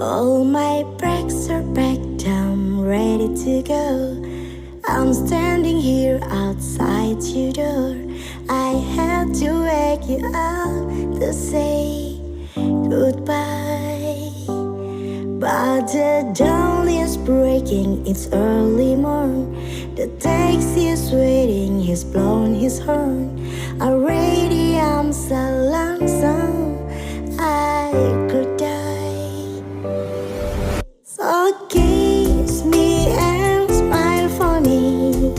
All my brakes are packed, I'm ready to go. I'm standing here outside your door. I had to wake you up to say goodbye. But the dawn is breaking, it's early morn. The taxi is waiting, he's blown his horn. Already I'm so lonesome, I could die. So kiss me and smile for me.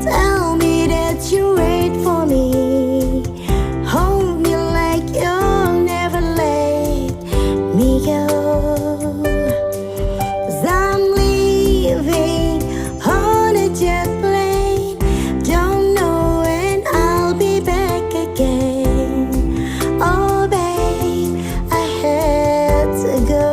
Tell me that you wait for me. Hold me like you'll never let me go. 'Cause I'm leaving on a jet plane. Don't know when I'll be back again. Oh babe, I had to go.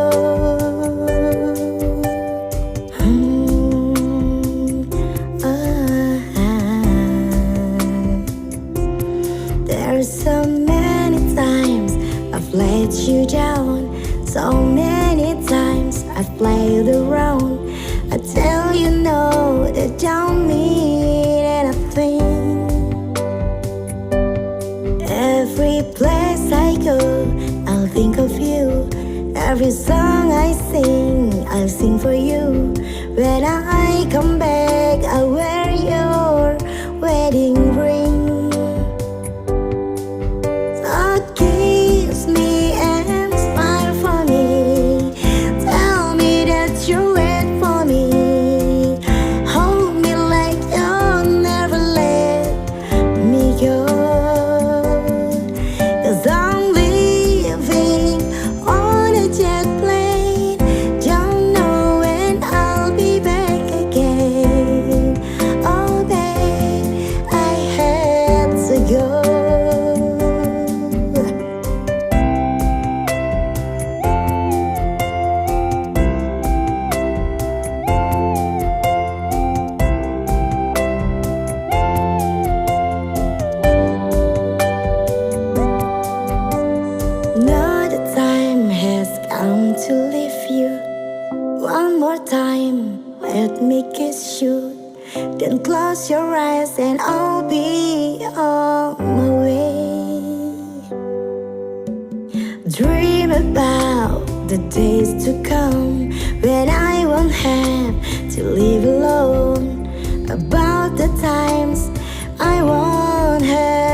There's so many times I've let you down. So many times I've played around. I tell you no, that don't mean anything. Every place I go, I'll think of you. Every song I sing, I'll sing for you. When I come back, I'll wear your wedding ring. So kiss me and smile for me. Tell me that you wait for me. Hold me like you'll never let me go. 'Cause I'm leaving on a jet plane. Don't know when I'll be back again. Oh babe, I had to go. Now the time has come to leave you. One more time, let me kiss you. Then close your eyes and I'll be on my way. Dream about the days to come when I won't have to live alone. About the times I won't have